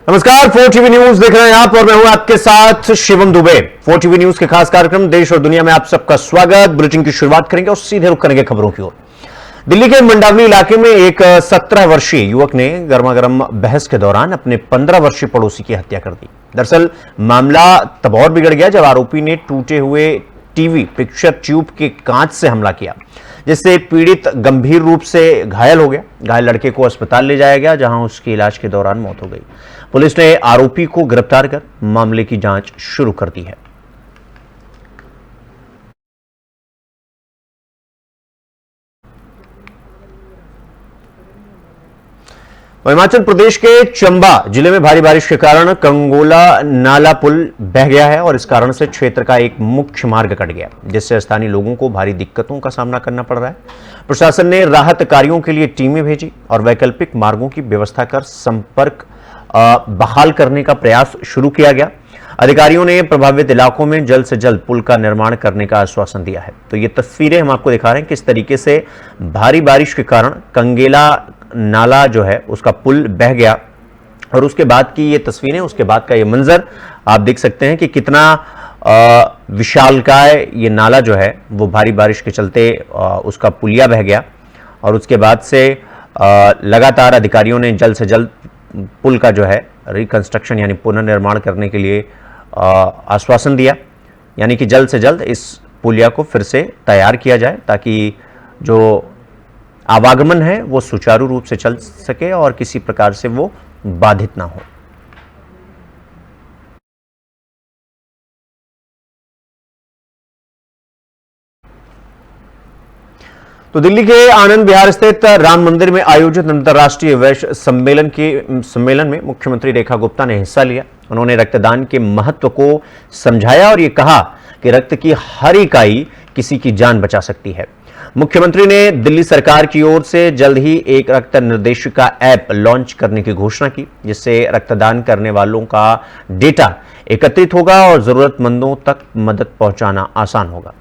नमस्कार, 4TV news देख रहे हैं आप और मैं हूं आपके साथ शिवम दुबे। 4TV न्यूज के खास कार्यक्रम देश और दुनिया में आप सबका स्वागत। बुलेटिन की शुरुआत करेंगे और सीधे रुख करेंगे खबरों की ओर। दिल्ली के मंडावली इलाके में एक 17 वर्षीय युवक ने गर्मागर्म बहस के दौरान अपने 15 वर्षीय पड़ोसी की हत्या कर दी। दरअसल मामला तब और बिगड़ गया जब आरोपी ने टूटे हुए टीवी पिक्चर ट्यूब के कांच से हमला किया, जिससे पीड़ित गंभीर रूप से घायल हो गया। घायल लड़के को अस्पताल ले जाया गया, जहां उसकी इलाज के दौरान मौत हो गई। पुलिस ने आरोपी को गिरफ्तार कर मामले की जांच शुरू कर दी है। हिमाचल प्रदेश के चंबा जिले में भारी बारिश के कारण कंगोला नाला पुल बह गया है और इस कारण से क्षेत्र का एक मुख्य मार्ग कट गया, जिससे स्थानीय लोगों को भारी दिक्कतों का सामना करना पड़ रहा है। प्रशासन ने राहत कार्यों के लिए टीमें भेजी और वैकल्पिक मार्गों की व्यवस्था कर संपर्क बहाल करने का प्रयास शुरू किया गया। अधिकारियों ने प्रभावित इलाकों में जल्द से जल्द पुल का निर्माण करने का आश्वासन दिया है। तो ये तस्वीरें हम आपको दिखा रहे हैं किस तरीके से भारी बारिश के कारण कंगेला नाला जो है उसका पुल बह गया और उसके बाद की ये तस्वीरें, उसके बाद का ये मंजर आप देख सकते हैं कि कितना विशालकाय ये नाला जो है वो भारी बारिश के चलते उसका पुलिया बह गया। और उसके बाद से लगातार अधिकारियों ने जल्द से जल्द पुल का जो है रिकंस्ट्रक्शन यानी पुनर्निर्माण करने के लिए आश्वासन दिया, यानी कि जल्द से जल्द इस पुलिया को फिर से तैयार किया जाए ताकि जो आवागमन है वो सुचारू रूप से चल सके और किसी प्रकार से वो बाधित ना हो। तो दिल्ली के आनंद विहार स्थित राम मंदिर में आयोजित अंतर्राष्ट्रीय वैश्य सम्मेलन में मुख्यमंत्री रेखा गुप्ता ने हिस्सा लिया। उन्होंने रक्तदान के महत्व को समझाया और ये कहा कि रक्त की हर इकाई किसी की जान बचा सकती है। मुख्यमंत्री ने दिल्ली सरकार की ओर से जल्द ही एक रक्त निर्देशिका ऐप लॉन्च करने की घोषणा की, जिससे रक्तदान करने वालों का डेटा एकत्रित होगा और जरूरतमंदों तक मदद पहुंचाना आसान होगा।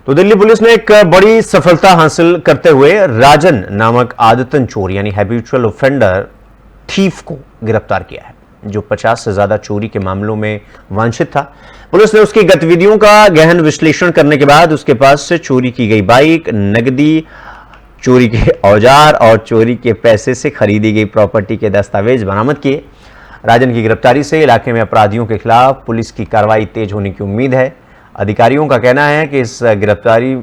तो दिल्ली पुलिस ने एक बड़ी सफलता हासिल करते हुए राजन नामक आदतन चोर यानी हैबिचुअल ऑफेंडर थीफ को गिरफ्तार किया है, जो 50 से ज्यादा चोरी के मामलों में वांछित था। पुलिस ने उसकी गतिविधियों का गहन विश्लेषण करने के बाद उसके पास से चोरी की गई बाइक, नकदी, चोरी के औजार और चोरी के पैसे से खरीदी गई प्रॉपर्टी के दस्तावेज बरामद किए। राजन की गिरफ्तारी से इलाके में अपराधियों के खिलाफ पुलिस की कार्रवाई तेज होने की उम्मीद है। अधिकारियों का कहना है कि इस गिरफ्तारी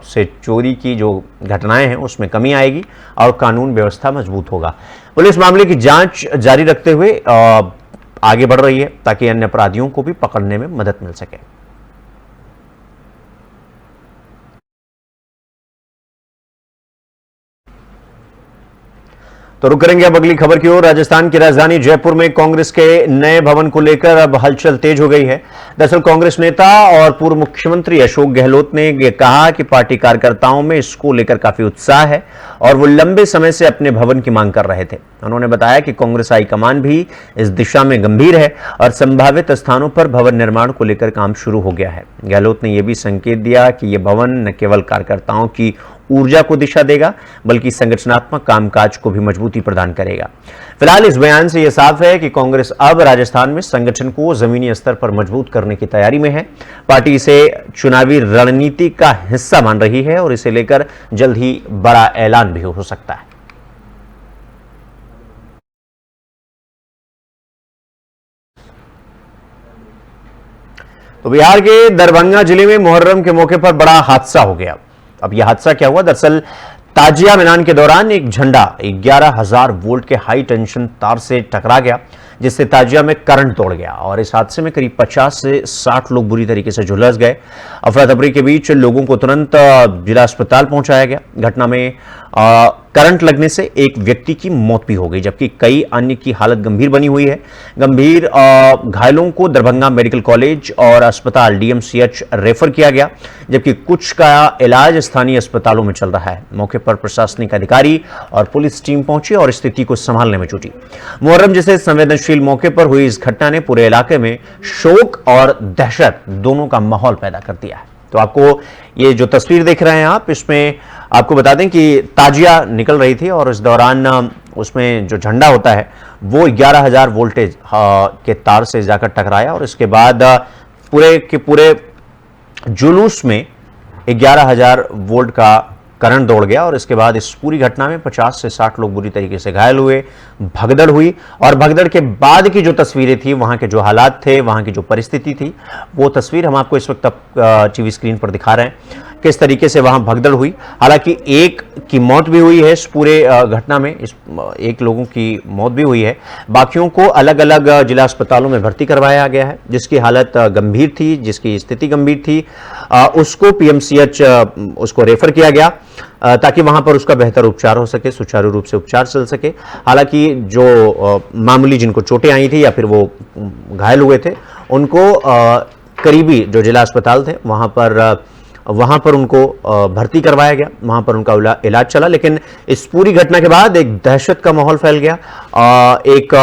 से चोरी की जो घटनाएं हैं उसमें कमी आएगी और कानून व्यवस्था मजबूत होगा। पुलिस मामले की जांच जारी रखते हुए आगे बढ़ रही है ताकि अन्य अपराधियों को भी पकड़ने में मदद मिल सके। तो रुक करेंगे अब अगली खबर की ओर। राजस्थान की राजधानी जयपुर में कांग्रेस के नए भवन को लेकर अब हलचल तेज हो गई है। दरअसल कांग्रेस नेता और पूर्व मुख्यमंत्री अशोक गहलोत ने यह कहा कि पार्टी कार्यकर्ताओं में इसको लेकर काफी उत्साह है और वो लंबे समय से अपने भवन की मांग कर रहे थे। उन्होंने बताया कि कांग्रेस हाईकमान भी इस दिशा में गंभीर है और संभावित स्थानों पर भवन निर्माण को लेकर काम शुरू हो गया है। गहलोत ने यह भी संकेत दिया कि यह भवन न केवल कार्यकर्ताओं की ऊर्जा को दिशा देगा बल्कि संगठनात्मक कामकाज को भी मजबूती प्रदान करेगा। फिलहाल इस बयान से यह साफ है कि कांग्रेस अब राजस्थान में संगठन को जमीनी स्तर पर मजबूत करने की तैयारी में है। पार्टी इसे चुनावी रणनीति का हिस्सा मान रही है और इसे लेकर जल्द ही बड़ा ऐलान भी हो सकता है। तो बिहार के दरभंगा जिले में मुहर्रम के मौके पर बड़ा हादसा हो गया। अब यह हादसा क्या हुआ? दरअसल ताजिया मिलान के दौरान एक झंडा 11,000 वोल्ट के हाई टेंशन तार से टकरा गया, जिससे ताजिया में करंट तोड़ गया और इस हादसे में करीब 50 से 60 लोग बुरी तरीके से झुलस गए। अफरा तफरी के बीच लोगों को तुरंत जिला अस्पताल पहुंचाया गया। घटना में करंट लगने से एक व्यक्ति की मौत भी हो गई, जबकि कई अन्य की हालत गंभीर बनी हुई है। गंभीर घायलों को दरभंगा मेडिकल कॉलेज और अस्पताल DMCH रेफर किया गया, जबकि कुछ का इलाज स्थानीय अस्पतालों में चल रहा है। मौके पर प्रशासनिक अधिकारी और पुलिस टीम पहुंची और स्थिति को संभालने में जुटी। मुहर्रम जैसे संवेदनशील मौके पर हुई इस घटना ने पूरे इलाके में शोक और दहशत दोनों का माहौल पैदा कर दिया है। तो आपको ये जो तस्वीर देख रहे हैं आप, इसमें आपको बता दें कि ताजिया निकल रही थी और इस दौरान उसमें जो झंडा होता है वो 11,000 वोल्टेज के तार से जाकर टकराया और इसके बाद पूरे के पूरे जुलूस में 11,000 वोल्ट का करंट दौड़ गया और इसके बाद इस पूरी घटना में 50 से 60 लोग बुरी तरीके से घायल हुए, भगदड़ हुई। और भगदड़ के बाद की जो तस्वीरें थी, वहां के जो हालात थे, वहां की जो परिस्थिति थी, वो तस्वीर हम आपको इस वक्त टीवी स्क्रीन पर दिखा रहे हैं किस तरीके से वहां भगदड़ हुई। हालांकि एक की मौत भी हुई है इस पूरे घटना में, एक लोगों की मौत भी हुई है। बाकियों को अलग अलग जिला अस्पतालों में भर्ती करवाया गया है, जिसकी हालत गंभीर थी, जिसकी स्थिति गंभीर थी, उसको पीएमसीएच उसको रेफर किया गया ताकि वहां पर उसका बेहतर उपचार हो सके, सुचारू रूप से उपचार चल सके। हालांकि जो मामूली जिनको चोटें आई थी या फिर वो घायल हुए थे, उनको करीबी जो जिला अस्पताल थे वहां पर उनको भर्ती करवाया गया, वहां पर उनका इलाज चला। लेकिन इस पूरी घटना के बाद एक दहशत का माहौल फैल गया, एक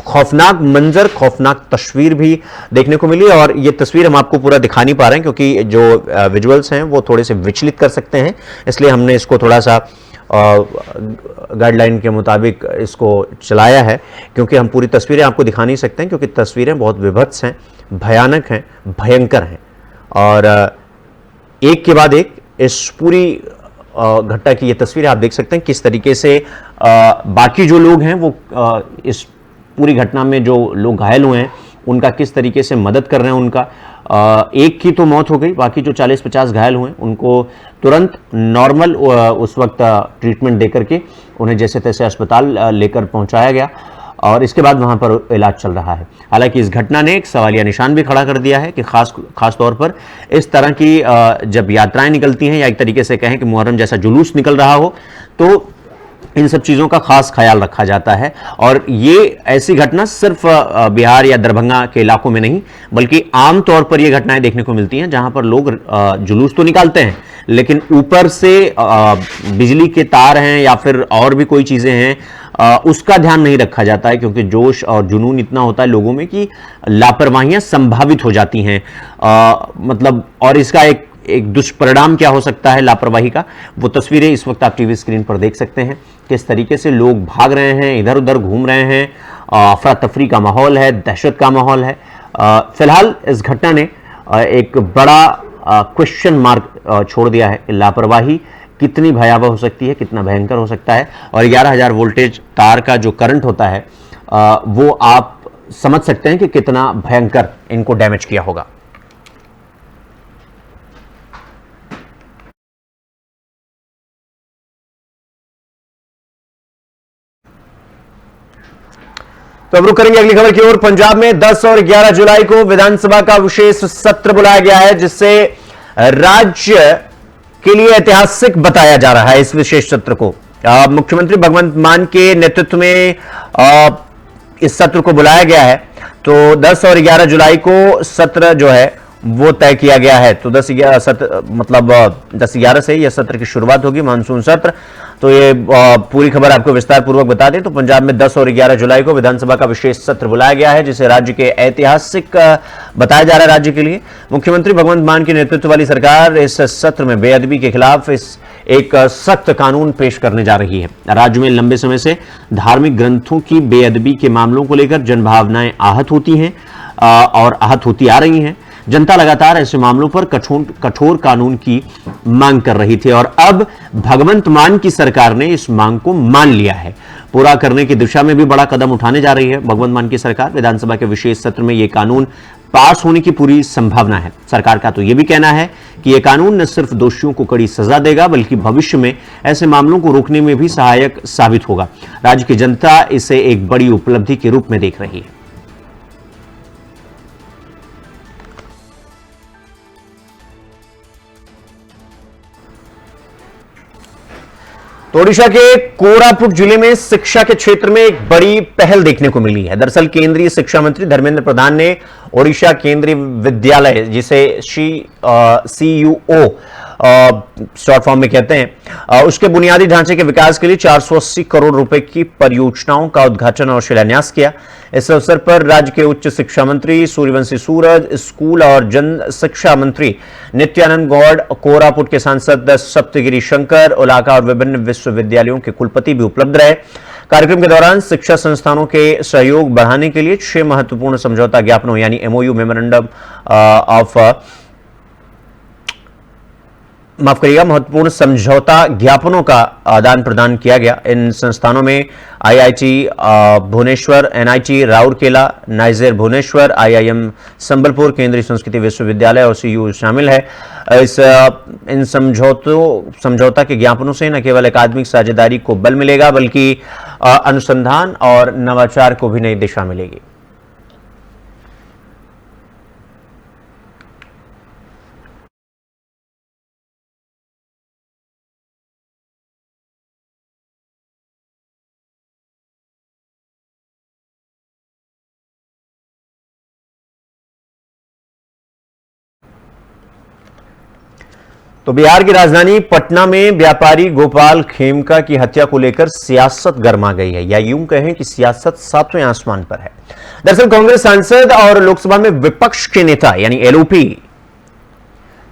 खौफनाक मंजर, खौफनाक तस्वीर भी देखने को मिली। और ये तस्वीर हम आपको पूरा दिखा नहीं पा रहे हैं क्योंकि जो विजुअल्स हैं वो थोड़े से विचलित कर सकते हैं, इसलिए हमने इसको थोड़ा सा गाइडलाइन के मुताबिक इसको चलाया है, क्योंकि हम पूरी तस्वीरें आपको दिखा नहीं सकते हैं क्योंकि तस्वीरें बहुत विभत्स हैं, भयानक हैं, भयंकर हैं। और एक के बाद एक इस पूरी घटना की ये तस्वीरें आप देख सकते हैं किस तरीके से बाकी जो लोग हैं वो इस पूरी घटना में जो लोग घायल हुए हैं उनका किस तरीके से मदद कर रहे हैं। उनका एक की तो मौत हो गई, बाकी जो 40-50 घायल हुए उनको तुरंत नॉर्मल उस वक्त ट्रीटमेंट देकर के उन्हें जैसे तैसे अस्पताल लेकर पहुंचाया गया और इसके बाद वहां पर इलाज चल रहा है। हालांकि इस घटना ने एक सवालिया निशान भी खड़ा कर दिया है कि खास तौर पर इस तरह की जब यात्राएं निकलती हैं या एक तरीके से कहें कि मुहर्रम जैसा जुलूस निकल रहा हो तो इन सब चीजों का खास ख्याल रखा जाता है। और ये ऐसी घटना सिर्फ बिहार या दरभंगा के इलाकों में नहीं बल्कि आमतौर पर ये घटनाएं देखने को मिलती हैं जहां पर लोग जुलूस तो निकालते हैं लेकिन ऊपर से बिजली के तार हैं या फिर और भी कोई चीजें हैं उसका ध्यान नहीं रखा जाता है, क्योंकि जोश और जुनून इतना होता है लोगों में कि लापरवाहियां संभावित हो जाती हैं। मतलब और इसका एक दुष्परिणाम क्या हो सकता है लापरवाही का, वो तस्वीरें इस वक्त आप टीवी स्क्रीन पर देख सकते हैं। किस तरीके से लोग भाग रहे हैं, इधर उधर घूम रहे हैं, अफरा तफरी का माहौल है, दहशत का माहौल है। फिलहाल इस घटना ने एक बड़ा क्वेश्चन मार्क छोड़ दिया है। लापरवाही कितनी भयावह हो सकती है, कितना भयंकर हो सकता है। और 11,000 वोल्टेज तार का जो करंट होता है वो आप समझ सकते हैं कि कितना भयंकर इनको डैमेज किया होगा। तो अब रुक करेंगे अगली खबर की ओर। पंजाब में 10 और 11 जुलाई को विधानसभा का विशेष सत्र बुलाया गया है, जिससे राज्य के लिए ऐतिहासिक बताया जा रहा है। इस विशेष सत्र को मुख्यमंत्री भगवंत मान के नेतृत्व में इस सत्र को बुलाया गया है। तो 10 और 11 जुलाई को सत्र जो है वो तय किया गया है। तो 10-11 सत्र मतलब 10-11 से यह सत्र की शुरुआत होगी, मानसून सत्र। तो ये पूरी खबर आपको विस्तार पूर्वक बता दें तो पंजाब में 10 और 11 जुलाई को विधानसभा का विशेष सत्र बुलाया गया है, जिसे राज्य के ऐतिहासिक बताया जा रहा है। राज्य के लिए मुख्यमंत्री भगवंत मान के नेतृत्व वाली सरकार इस सत्र में बेअदबी के खिलाफ एक सख्त कानून पेश करने जा रही है। राज्य में लंबे समय से धार्मिक ग्रंथों की बेअदबी के मामलों को लेकर जनभावनाएं आहत होती हैं और आहत होती आ रही हैं। जनता लगातार ऐसे मामलों पर कठोर कानून की मांग कर रही थी और अब भगवंत मान की सरकार ने इस मांग को मान लिया है। पूरा करने की दिशा में भी बड़ा कदम उठाने जा रही है भगवंत मान की सरकार। विधानसभा के विशेष सत्र में यह कानून पास होने की पूरी संभावना है। सरकार का तो यह भी कहना है कि यह कानून न सिर्फ दोषियों को कड़ी सजा देगा बल्कि भविष्य में ऐसे मामलों को रोकने में भी सहायक साबित होगा। राज्य की जनता इसे एक बड़ी उपलब्धि के रूप में देख रही है। तो ओडिशा के कोरापुट जिले में शिक्षा के क्षेत्र में एक बड़ी पहल देखने को मिली है। दरअसल केंद्रीय शिक्षा मंत्री धर्मेंद्र प्रधान ने ओडिशा केंद्रीय विद्यालय, जिसे CUO शॉर्ट फॉर्म में कहते हैं, उसके बुनियादी ढांचे के विकास के लिए 480 करोड़ रुपए की परियोजनाओं का उद्घाटन और शिलान्यास किया। इस अवसर पर राज्य के उच्च शिक्षा मंत्री सूर्यवंशी सूरज, स्कूल और जन शिक्षा मंत्री नित्यानंद गौड़, कोरापुट के सांसद सप्तगिरी शंकर, उलाका और विभिन्न विश्वविद्यालयों के कुलपति भी उपलब्ध रहे। कार्यक्रम के दौरान शिक्षा संस्थानों के सहयोग बढ़ाने के लिए 6 महत्वपूर्ण समझौता ज्ञापनों यानी एमओयू मेमोरेंडम ऑफ महत्वपूर्ण समझौता ज्ञापनों का आदान प्रदान किया गया। इन संस्थानों में IIT Bhubaneswar, NIT Rourkela, NISER Bhubaneswar, IIM Sambalpur, केंद्रीय संस्कृति विश्वविद्यालय और सीयू शामिल है। इन समझौता के ज्ञापनों से न केवल अकादमिक साझेदारी को बल मिलेगा बल्कि अनुसंधान और नवाचार को भी नई दिशा मिलेगी। तो बिहार की राजधानी पटना में व्यापारी गोपाल खेमका की हत्या को लेकर सियासत गर्मा गई है, या यूं कहें कि सियासत सातवें आसमान पर है। दरअसल कांग्रेस सांसद और लोकसभा में विपक्ष के नेता यानी एलओपी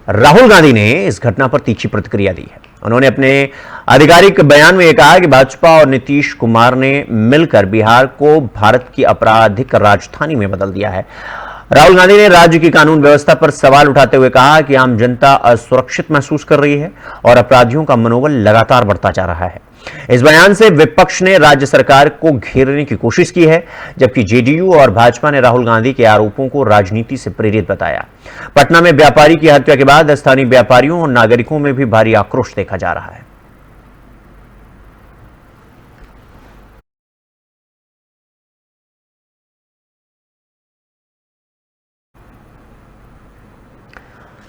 राहुल गांधी ने इस घटना पर तीखी प्रतिक्रिया दी है। उन्होंने अपने आधिकारिक बयान में यह कहा कि भाजपा और नीतीश कुमार ने मिलकर बिहार को भारत की आपराधिक राजधानी में बदल दिया है। राहुल गांधी ने राज्य की कानून व्यवस्था पर सवाल उठाते हुए कहा कि आम जनता असुरक्षित महसूस कर रही है और अपराधियों का मनोबल लगातार बढ़ता जा रहा है। इस बयान से विपक्ष ने राज्य सरकार को घेरने की कोशिश की है, जबकि जेडीयू और भाजपा ने राहुल गांधी के आरोपों को राजनीति से प्रेरित बताया। पटना में व्यापारी की हत्या के बाद स्थानीय व्यापारियों और नागरिकों में भी भारी आक्रोश देखा जा रहा है।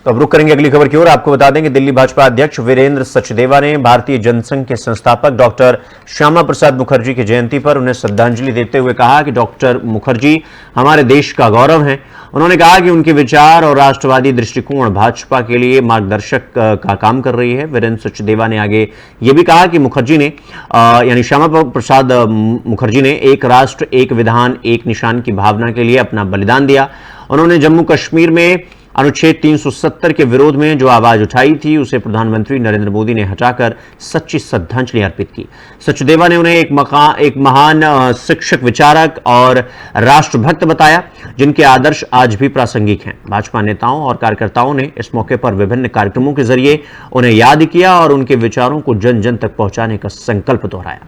तो अब रुक करेंगे अगली खबर की ओर। आपको बता दें कि दिल्ली भाजपा अध्यक्ष वीरेंद्र सचदेवा ने भारतीय जनसंघ के संस्थापक डॉक्टर श्यामा प्रसाद मुखर्जी की जयंती पर उन्हें श्रद्धांजलि देते हुए कहा कि डॉक्टर मुखर्जी हमारे देश का गौरव हैं। उन्होंने कहा कि उनके विचार और राष्ट्रवादी दृष्टिकोण भाजपा के लिए मार्गदर्शक का काम कर रही है। वीरेंद्र सचदेवा ने आगे ये भी कहा कि मुखर्जी ने यानी श्यामा प्रसाद मुखर्जी ने एक राष्ट्र, एक विधान, एक निशान की भावना के लिए अपना बलिदान दिया। उन्होंने जम्मू कश्मीर में अनुच्छेद 370 के विरोध में जो आवाज उठाई थी उसे प्रधानमंत्री नरेंद्र मोदी ने हटाकर सच्ची श्रद्धांजलि अर्पित की। सचदेवा ने उन्हें एक महान शिक्षक, विचारक और राष्ट्रभक्त बताया, जिनके आदर्श आज भी प्रासंगिक हैं। भाजपा नेताओं और कार्यकर्ताओं ने इस मौके पर विभिन्न कार्यक्रमों के जरिए उन्हें याद किया और उनके विचारों को जन जन तक पहुंचाने का संकल्प दोहराया।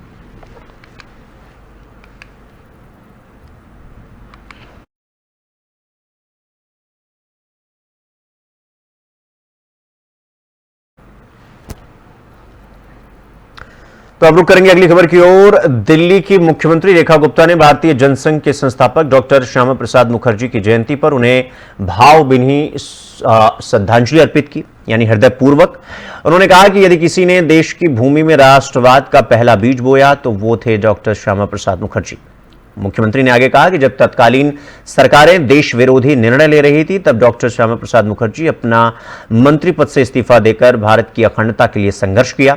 तो अब रुक करेंगे अगली खबर की ओर। दिल्ली की मुख्यमंत्री रेखा गुप्ता ने भारतीय जनसंघ के संस्थापक डॉक्टर श्यामा प्रसाद मुखर्जी की जयंती पर उन्हें भावभीनी श्रद्धांजलि अर्पित की, यानी हृदयपूर्वक। उन्होंने कहा कि यदि किसी ने देश की भूमि में राष्ट्रवाद का पहला बीज बोया तो वो थे डॉक्टर श्यामा प्रसाद मुखर्जी। मुख्यमंत्री ने आगे कहा कि जब तत्कालीन सरकारें देश विरोधी निर्णय ले रही थी तब डॉक्टर श्यामा प्रसाद मुखर्जी अपना मंत्री पद से इस्तीफा देकर भारत की अखंडता के लिए संघर्ष किया।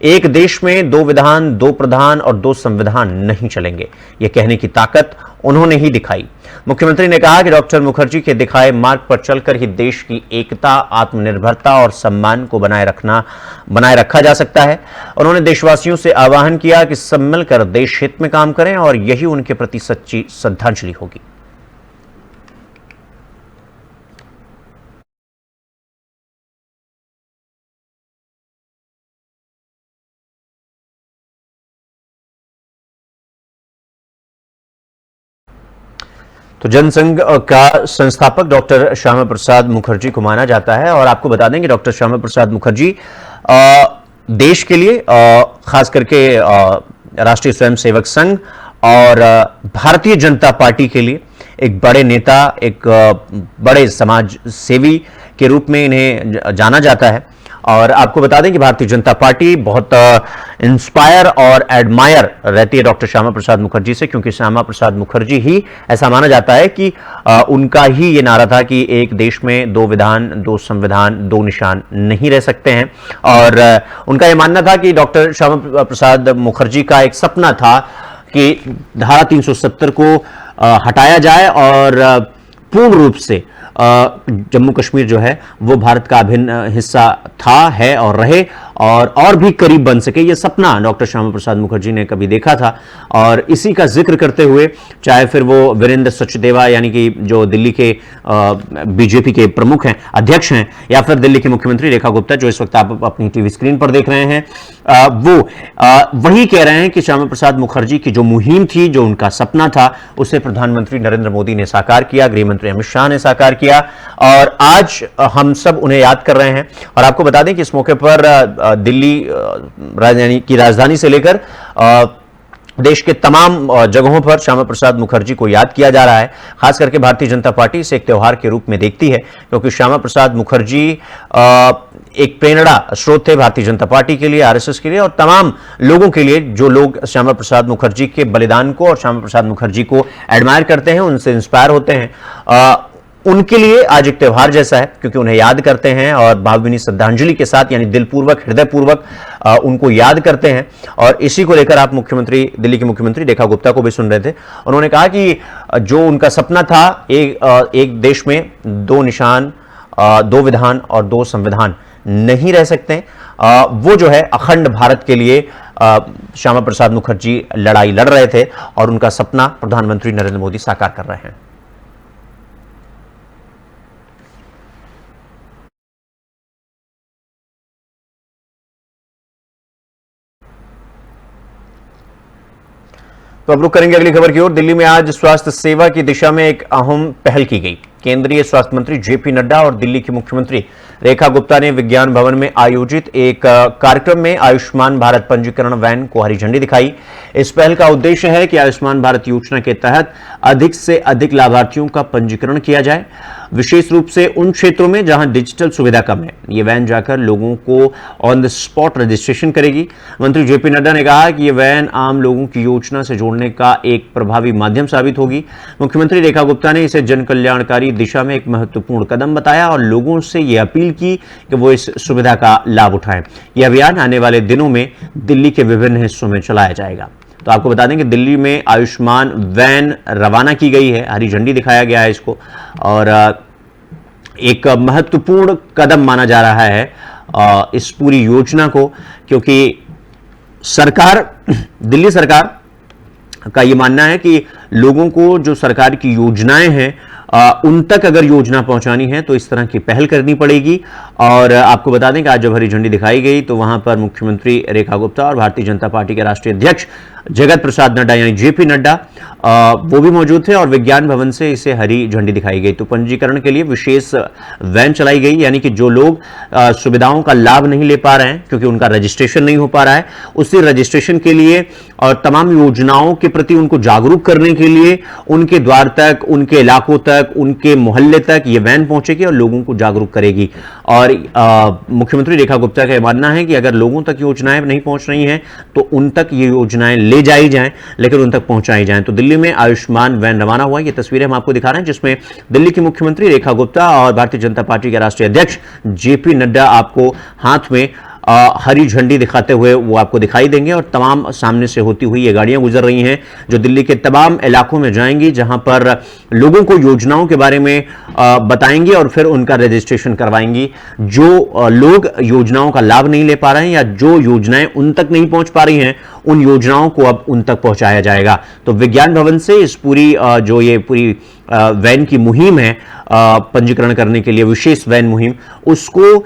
एक देश में 2 विधान, 2 प्रधान और 2 संविधान नहीं चलेंगे, यह कहने की ताकत उन्होंने ही दिखाई। मुख्यमंत्री ने कहा कि डॉक्टर मुखर्जी के दिखाए मार्ग पर चलकर ही देश की एकता, आत्मनिर्भरता और सम्मान को बनाए रखा जा सकता है। उन्होंने देशवासियों से आह्वान किया कि सब मिलकर देश हित में काम करें और यही उनके प्रति सच्ची श्रद्धांजलि होगी। तो जनसंघ का संस्थापक डॉक्टर श्यामा प्रसाद मुखर्जी को माना जाता है और आपको बता दें कि डॉक्टर श्यामा प्रसाद मुखर्जी देश के लिए खास करके राष्ट्रीय स्वयंसेवक संघ और भारतीय जनता पार्टी के लिए एक बड़े नेता, एक बड़े समाज सेवी के रूप में इन्हें जाना जाता है। और आपको बता दें कि भारतीय जनता पार्टी बहुत इंस्पायर और एडमायर रहती है डॉक्टर श्यामा प्रसाद मुखर्जी से, क्योंकि श्यामा प्रसाद मुखर्जी ही ऐसा माना जाता है कि उनका ही ये नारा था कि एक देश में 2 विधान, 2 संविधान, 2 निशान नहीं रह सकते हैं। और उनका यह मानना था कि डॉक्टर श्यामा प्रसाद मुखर्जी का एक सपना था कि धारा 370 को हटाया जाए और पूर्ण रूप से जम्मू कश्मीर जो है वो भारत का अभिन्न हिस्सा था, है और रहे और भी करीब बन सके। ये सपना डॉक्टर श्यामा प्रसाद मुखर्जी ने कभी देखा था और इसी का जिक्र करते हुए चाहे फिर वो वीरेंद्र सचदेवा यानी कि जो दिल्ली के बीजेपी के प्रमुख हैं, अध्यक्ष हैं, या फिर दिल्ली की मुख्यमंत्री रेखा गुप्ता जो इस वक्त आप अपनी टीवी स्क्रीन पर देख रहे हैं, वो वही कह रहे हैं कि श्यामा प्रसाद मुखर्जी की जो मुहिम थी, जो उनका सपना था, उसे प्रधानमंत्री नरेंद्र मोदी ने साकार किया, गृहमंत्री अमित शाह ने साकार किया और आज हम सब उन्हें याद कर रहे हैं। और आपको बता दें कि इस मौके पर दिल्ली की राजधानी से लेकर देश के तमाम जगहों पर श्यामा प्रसाद मुखर्जी को याद किया जा रहा है। खास करके भारतीय जनता पार्टी इसे एक त्योहार के रूप में देखती है क्योंकि श्यामा प्रसाद मुखर्जी एक प्रेरणा स्रोत थे भारतीय जनता पार्टी के लिए, आरएसएस के लिए और तमाम लोगों के लिए जो लोग श्यामा प्रसाद मुखर्जी के बलिदान को और श्यामा प्रसाद मुखर्जी को एडमायर करते हैं, उनसे इंस्पायर होते हैं। उनके लिए आज एक त्योहार जैसा है क्योंकि उन्हें याद करते हैं और भावभीनी श्रद्धांजलि के साथ यानी दिलपूर्वक, हृदयपूर्वक उनको याद करते हैं। और इसी को लेकर आप दिल्ली की मुख्यमंत्री रेखा गुप्ता को भी सुन रहे थे। उन्होंने कहा कि जो उनका सपना था एक देश में दो निशान, दो विधान और दो संविधान नहीं रह सकते, वो जो है अखंड भारत के लिए श्यामा प्रसाद मुखर्जी लड़ाई लड़ रहे थे और उनका सपना प्रधानमंत्री नरेंद्र मोदी साकार कर रहे हैं। तो अब रुक करेंगे अगली खबर की ओर। दिल्ली में आज स्वास्थ्य सेवा की दिशा में एक अहम पहल की गई। केंद्रीय स्वास्थ्य मंत्री जेपी नड्डा और दिल्ली की मुख्यमंत्री रेखा गुप्ता ने विज्ञान भवन में आयोजित एक कार्यक्रम में आयुष्मान भारत पंजीकरण वैन को हरी झंडी दिखाई। इस पहल का उद्देश्य है कि आयुष्मान भारत योजना के तहत अधिक से अधिक लाभार्थियों का पंजीकरण किया जाए, विशेष रूप से उन क्षेत्रों में जहां डिजिटल सुविधा कम है। यह वैन जाकर लोगों को ऑन द स्पॉट रजिस्ट्रेशन करेगी। मंत्री जेपी नड्डा ने कहा कि यह वैन आम लोगों की योजना से जोड़ने का एक प्रभावी माध्यम साबित होगी। मुख्यमंत्री रेखा गुप्ता ने इसे जन कल्याणकारी दिशा में एक महत्वपूर्ण कदम बताया और लोगों से यह अपील की कि वो इस सुविधा का लाभ उठाएं। यह अभियान आने वाले दिनों में दिल्ली के विभिन्न हिस्सों में चलाया जाएगा। तो आपको बता दें कि दिल्ली में आयुष्मान वैन रवाना की गई है, हरी झंडी दिखाया गया है इसको और एक महत्वपूर्ण कदम माना जा रहा है इस पूरी योजना को, क्योंकि दिल्ली सरकार का यह मानना है कि लोगों को जो सरकार की योजनाएं हैं उन तक अगर योजना पहुंचानी है तो इस तरह की पहल करनी पड़ेगी। और आपको बता दें कि आज जब हरी झंडी दिखाई गई तो वहां पर मुख्यमंत्री रेखा गुप्ता और भारतीय जनता पार्टी के राष्ट्रीय अध्यक्ष जगत प्रसाद नड्डा यानी जेपी नड्डा वो भी मौजूद थे और विज्ञान भवन से इसे हरी झंडी दिखाई गई। तो पंजीकरण के लिए विशेष वैन चलाई गई, यानी कि जो लोग सुविधाओं का लाभ नहीं ले पा रहे हैं क्योंकि उनका रजिस्ट्रेशन नहीं हो पा रहा है, उसी रजिस्ट्रेशन के लिए और तमाम योजनाओं के प्रति उनको जागरूक करने के लिए उनके द्वार तक, उनके इलाकों तक, उनके मोहल्ले तक ये वैन पहुंचेगी और लोगों को जागरूक करेगी। और मुख्यमंत्री रेखा गुप्ता का मानना है कि अगर लोगों तक योजनाएं नहीं पहुंच रही हैं तो उन तक ये योजनाएं ले जाई जाएं, लेकिन उन तक पहुंचाई जाएं। तो दिल्ली में आयुष्मान वैन रवाना हुआ। ये तस्वीरें हम आपको दिखा रहे हैं जिसमें दिल्ली की मुख्यमंत्री रेखा गुप्ता और भारतीय जनता पार्टी के राष्ट्रीय अध्यक्ष जेपी नड्डा आपको हाथ में हरी झंडी दिखाते हुए वो आपको दिखाई देंगे और तमाम सामने से होती हुई ये गाड़ियां गुजर रही हैं जो दिल्ली के तमाम इलाकों में जाएंगी जहां पर लोगों को योजनाओं के बारे में बताएंगी और फिर उनका रजिस्ट्रेशन करवाएंगी। जो लोग योजनाओं का लाभ नहीं ले पा रहे हैं या जो योजनाएं उन तक नहीं पहुंच पा रही हैं उन योजनाओं को अब उन तक पहुंचाया जाएगा। तो विज्ञान भवन से इस पूरी जो ये पूरी वैन की मुहिम है पंजीकरण करने के लिए विशेष वैन मुहिम, उसको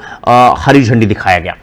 हरी झंडी दिखाया गया।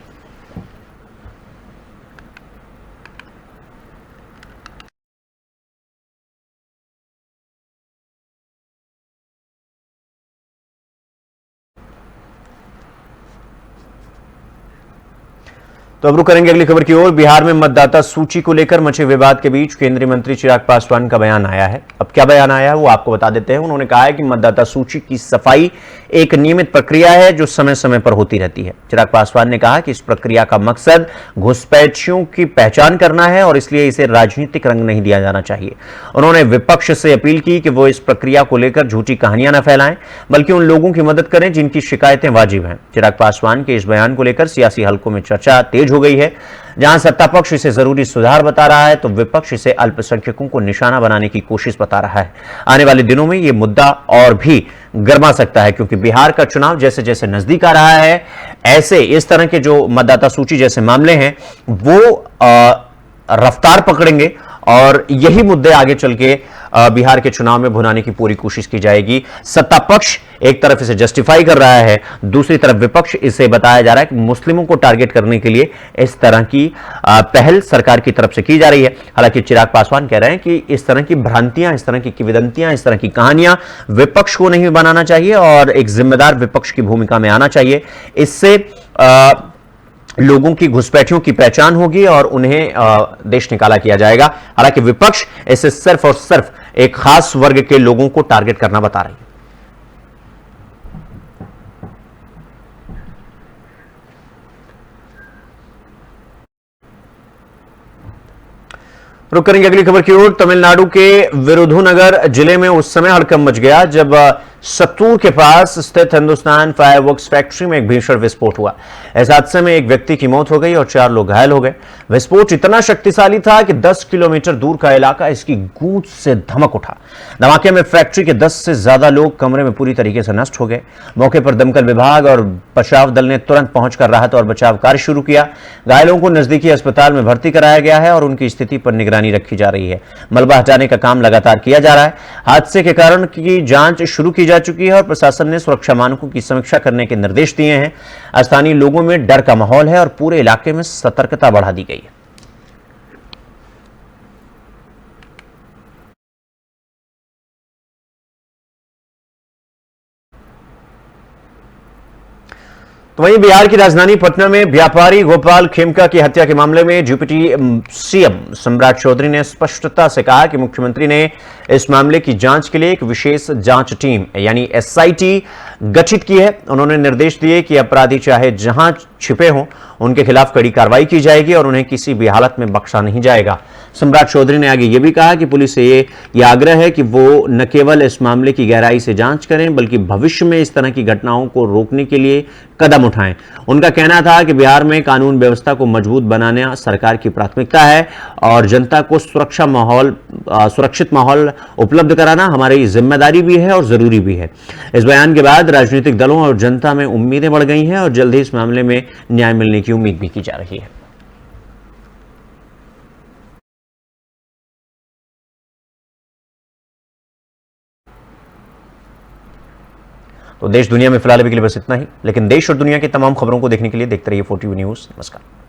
तो अब रुक करेंगे अगली खबर की ओर। बिहार में मतदाता सूची को लेकर मचे विवाद के बीच केंद्रीय मंत्री चिराग पासवान का बयान आया है। अब क्या बयान आया है वो आपको बता देते हैं। उन्होंने कहा है कि मतदाता सूची की सफाई एक नियमित प्रक्रिया है जो समय समय पर होती रहती है। चिराग पासवान ने कहा कि इस प्रक्रिया का मकसद घुसपैठियों की पहचान करना है और इसलिए इसे राजनीतिक रंग नहीं दिया जाना चाहिए। उन्होंने विपक्ष से अपील की कि वो इस प्रक्रिया को लेकर झूठी कहानियां न फैलाएं बल्कि उन लोगों की मदद करें जिनकी शिकायतें वाजिब हैं। चिराग पासवान के इस बयान को लेकर सियासी हलकों में चर्चा तेज हो गई है। जहां सत्ता पक्ष इसे जरूरी सुधार बता रहा है तो विपक्ष इसे अल्पसंख्यकों को निशाना बनाने की कोशिश बता रहा है। आने वाले दिनों में यह मुद्दा और भी गर्मा सकता है, क्योंकि बिहार का चुनाव जैसे जैसे नजदीक आ रहा है, ऐसे इस तरह के जो मतदाता सूची जैसे मामले हैं वो रफ्तार पकड़ेंगे और यही मुद्दे आगे चल के बिहार के चुनाव में भुनाने की पूरी कोशिश की जाएगी। सत्ता पक्ष एक तरफ इसे जस्टिफाई कर रहा है, दूसरी तरफ विपक्ष इसे बताया जा रहा है कि मुस्लिमों को टारगेट करने के लिए इस तरह की पहल सरकार की तरफ से की जा रही है। हालांकि चिराग पासवान कह रहे हैं कि इस तरह की भ्रांतियां, इस तरह की किंवदंतियां, इस तरह की कहानियां विपक्ष को नहीं बनाना चाहिए और एक जिम्मेदार विपक्ष की भूमिका में आना चाहिए। इससे लोगों की घुसपैठियों की पहचान होगी और उन्हें देश निकाला किया जाएगा। हालांकि विपक्ष इसे सिर्फ और सिर्फ एक खास वर्ग के लोगों को टारगेट करना बता रही है। रुक करेंगे अगली खबर की ओर। तमिलनाडु के विरुधुनगर जिले में उस समय हड़कंप मच गया जब सत्तूर के पास स्थित हिंदुस्तान फायरवर्क्स फैक्ट्री में एक भीषण विस्फोट हुआ। इस हादसे में एक व्यक्ति की मौत हो गई और 4 लोग घायल हो गए। विस्फोट इतना शक्तिशाली था कि 10 किलोमीटर दूर का इलाका इसकी गूंज से धमक उठा। धमाके में फैक्ट्री के 10 से ज्यादा लोग कमरे में पूरी तरीके से नष्ट हो गए। मौके पर दमकल विभाग और बचाव दल ने तुरंत पहुंचकर राहत और बचाव कार्य शुरू किया। घायलों को नजदीकी अस्पताल में भर्ती कराया गया है और उनकी स्थिति पर निगरानी रखी जा रही है। मलबा हटाने का काम लगातार किया जा रहा है। हादसे के कारण की जांच शुरू की जा चुकी है और प्रशासन ने सुरक्षा मानकों की समीक्षा करने के निर्देश दिए हैं। स्थानीय लोगों में डर का माहौल है और पूरे इलाके में सतर्कता बढ़ा दी गई है। तो वहीं बिहार की राजधानी पटना में व्यापारी गोपाल खेमका की हत्या के मामले में डिप्टी सीएम सम्राट चौधरी ने स्पष्टता से कहा कि मुख्यमंत्री ने इस मामले की जांच के लिए एक विशेष जांच टीम यानी एसआईटी गठित की है। उन्होंने निर्देश दिए कि अपराधी चाहे जहां छिपे हों उनके खिलाफ कड़ी कार्रवाई की जाएगी और उन्हें किसी भी हालत में बख्शा नहीं जाएगा। सम्राट चौधरी ने आगे यह भी कहा कि पुलिस से यह आग्रह है कि वो न केवल इस मामले की गहराई से जांच करें बल्कि भविष्य में इस तरह की घटनाओं को रोकने के लिए कदम उठाएं। उनका कहना था कि बिहार में कानून व्यवस्था को मजबूत बनाना सरकार की प्राथमिकता है और जनता को सुरक्षित माहौल उपलब्ध कराना हमारी जिम्मेदारी भी है और जरूरी भी है। इस बयान के बाद राजनीतिक दलों और जनता में उम्मीदें बढ़ गई हैं और जल्द ही इस मामले में न्याय मिलने की उम्मीद भी की जा रही है। तो देश दुनिया में फिलहाल अभी के लिए बस इतना ही, लेकिन देश और दुनिया की तमाम खबरों को देखने के लिए देखते रहिए 4TV न्यूज़। नमस्कार।